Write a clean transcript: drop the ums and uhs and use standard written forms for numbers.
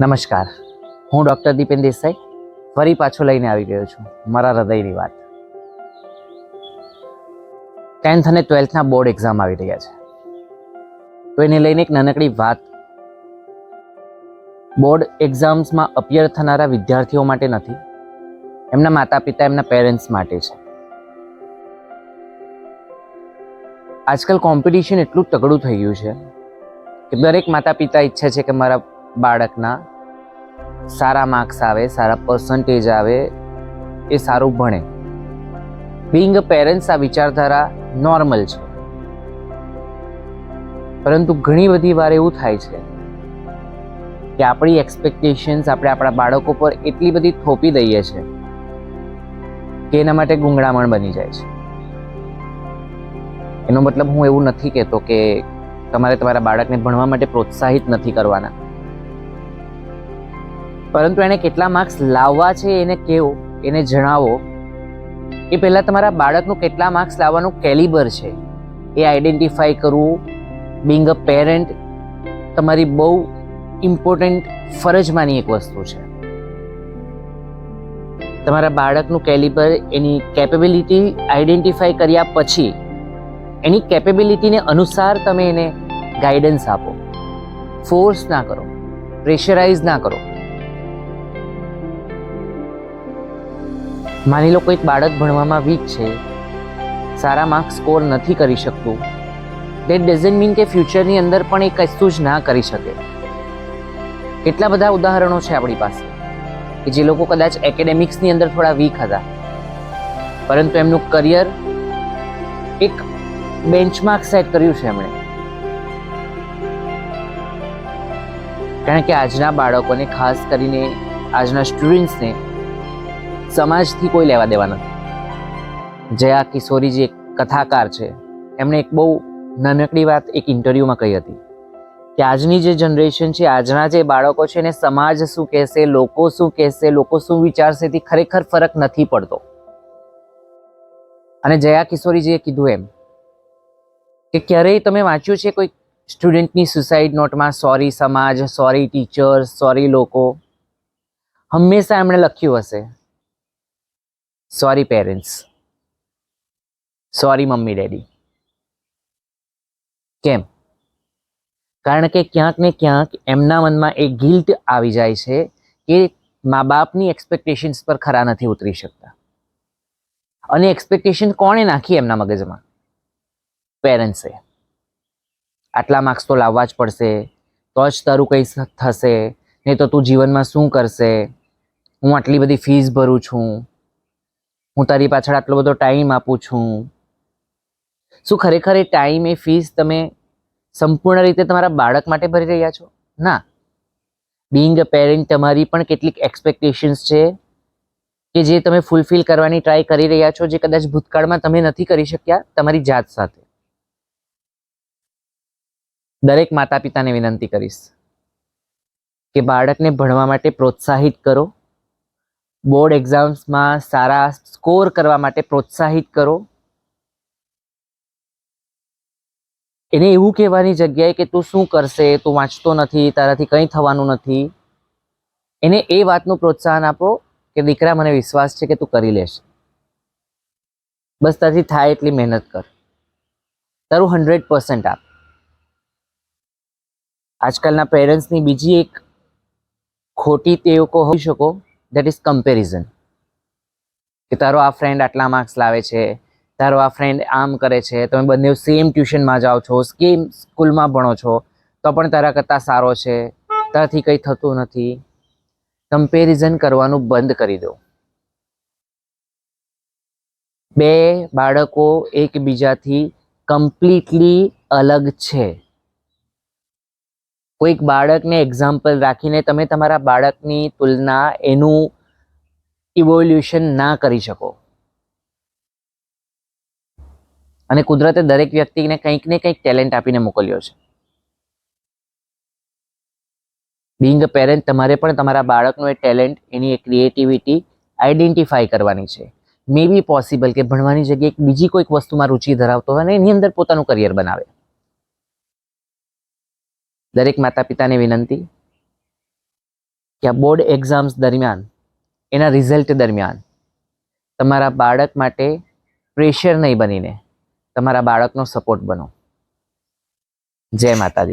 નમસ્કાર, હું ડૉક્ટર દીપેન દેસાઈ ફરી પાછો લઈને આવી ગયો છું મારા હૃદયની વાત. 10th અને 12thના બોર્ડ એક્ઝામ આવી રહ્યા છે, તો એને લઈને એક નાનકડી વાત. બોર્ડ એક્ઝામ્સમાં અપિયર થનારા વિદ્યાર્થીઓ માટે નથી, એમના માતા પિતા, એમના પેરેન્ટ્સ માટે છે. આજકાલ કોમ્પિટિશન એટલું તગડું થઈ ગયું છે કે દરેક માતા પિતા ઈચ્છે છે કે મારા બાળકના સારા માર્ક્સ આવે, સારા પર્સન્ટેજ આવે, એ સારું ભણે. બિંગ અ પેરેન્ટ્સ આ વિચારધારા નોર્મલ છે, પરંતુ ઘણી બધી વાર એવું થાય છે કે આપણી એક્સપેક્ટેશન્સ આપણે આપણા બાળકો પર એટલી બધી થોપી દઈએ છીએ કે એના માટે ગૂંગળામણ બની જાય છે. એનો મતલબ હું એવું નથી કહેતો કે તમારે તમારા બાળકને ભણવા માટે પ્રોત્સાહિત નથી કરવાના, પરંતુ એને કેટલા માર્ક્સ લાવવા છે એને કહો, એને જણાવો. એ પહેલાં તમારા બાળકનું કેટલા માર્ક્સ લાવવાનું કેલિબર છે એ આઈડેન્ટિફાઈ કરવું બિંગ અ પેરેન્ટ તમારી બહુ ઇમ્પોર્ટન્ટ ફરજમાંની એક વસ્તુ છે. તમારા બાળકનું કેલિબર, એની કેપેબિલિટી આઈડેન્ટિફાઈ કર્યા પછી એની કેપેબિલિટીને અનુસાર તમે એને ગાઈડન્સ આપો. ફોર્સ ના કરો, પ્રેશરાઇઝ ના કરો. માની લો કોઈક બાળક ભણવામાં વીક છે, સારા માર્ક્સ સ્કોર નથી કરી શકતું, દેટ ડઝન્ટ મીન કે ફ્યુચરની અંદર પણ એ કશું જ ના કરી શકે. કેટલા બધા ઉદાહરણો છે આપણી પાસે કે જે લોકો કદાચ એકેડેમિક્સની અંદર થોડા વીક હતા, પરંતુ એમનું કરિયર એક બેન્ચમાર્ક સેટ કર્યું છે એમણે. કારણ કે આજના બાળકોને, ખાસ કરીને આજના સ્ટુડન્ટ્સને સમાજથી કોઈ લેવા દેવા નથી. જયા કિશોરી જે કથાકાર છે, એમણે એક બહુ નાનકડી વાત એક ઇન્ટરવ્યુમાં કહી હતી કે આજની જે જનરેશન છે, આજના જે બાળકો છે, એને સમાજ શું કહેશે, લોકો શું કહેશે, લોકો શું વિચારશે એથી ખરેખર ફરક નથી પડતો. અને જયા કિશોરીજીએ કીધું એમ કે ક્યારેય તમે વાંચ્યું છે કોઈ સ્ટુડન્ટની સુસાઇડ નોટમાં સોરી સમાજ, સોરી ટીચર્સ, સોરી લોકો? હંમેશા એમણે લખ્યું હશે sorry parents, sorry mummy daddy. કેમ? કારણ કે ક્યાંક ને ક્યાંક એમના મનમાં એક ગિલ્ટ આવી જાય છે કે મા બાપની એક્સપેક્ટેશન્સ પર ખરા નથી ઉતરી શકતા. અને એક્સપેક્ટેશન કોણે નાખી એમના મગજમાં? પેરેન્ટ્સે. આટલા માર્ક્સ તો લાવવા જ પડશે, તો જ તારું કંઈ થશે, નહીં તો તું જીવનમાં શું કરશે? હું આટલી બધી ફીસ ભરું છું, હું તારી પાછળ આટલો બધો ટાઈમ આપું છું. શું ખરેખર એ ટાઈમ, એ ફીસ તમે સંપૂર્ણ રીતે તમારા બાળક માટે ભરી રહ્યા છો? ના. બિંગ અ પેરેન્ટ તમારી પણ કેટલીક એક્સપેક્ટેશન્સ છે કે જે તમે ફૂલફિલ કરવાની ટ્રાય કરી રહ્યા છો, જે કદાચ ભૂતકાળમાં તમે નથી કરી શક્યા તમારી જાત સાથે. દરેક માતા પિતાને વિનંતી કરીશ કે બાળકને ભણવા માટે પ્રોત્સાહિત કરો, બોર્ડ એક્ઝામ્સમાં સારા સ્કોર કરવા માટે પ્રોત્સાહિત કરો. એને એવું કહેવાની જગ્યાએ કે તું શું કરશે, તું વાંચતો નથી, તારાથી કંઈ થવાનું નથી, એને એ વાતનું પ્રોત્સાહન આપો કે દીકરા, મને વિશ્વાસ છે કે તું કરી લેશે. બસ તારાથી થાય એટલી મહેનત કર, તારું 100% આપ. આજકાલના પેરેન્ટ્સની બીજી એક ખોટી ટેવ હોઈ શકો, દેટ ઇઝ કમ્પેરિઝન. કે તારો આ ફ્રેન્ડ આટલા માર્ક્સ લાવે છે, તારો આ ફ્રેન્ડ આમ કરે છે, તમે બંને સેમ ટ્યુશનમાં જાઓ છો, સેમ સ્કૂલમાં ભણો છો, તો પણ તારા કરતાં સારો છે, તારાથી કંઈ થતું નથી. કમ્પેરિઝન કરવાનું બંધ કરી દો. બે બાળકો એકબીજાથી કમ્પ્લીટલી અલગ છે. કોઈક બાળકને એક્ઝામ્પલ રાખીને તમે તમારા બાળકની તુલના, એનું ઇવોલ્યુશન ના કરી શકો. અને કુદરતે દરેક વ્યક્તિને કંઈક ને કંઈક ટેલેન્ટ આપીને મોકલ્યો છે. બિંગ અ પેરેન્ટ તમારે પણ તમારા બાળકનું એ ટેલેન્ટ, એની એ ક્રિએટિવિટી આઈડેન્ટિફાઈ કરવાની છે. મે બી પોસિબલ કે ભણવાની જગ્યાએ બીજી કોઈક વસ્તુમાં રુચિ ધરાવતો હોય અને એની અંદર પોતાનું કરિયર બનાવે. દરેક માતા પિતાને વિનંતી કે આ બોર્ડ એક્ઝામ્સ દરમિયાન, એના રિઝલ્ટ દરમિયાન તમારા બાળક માટે પ્રેશર નહીં બનીને તમારા બાળકનો સપોર્ટ બનો. જય માતાજી.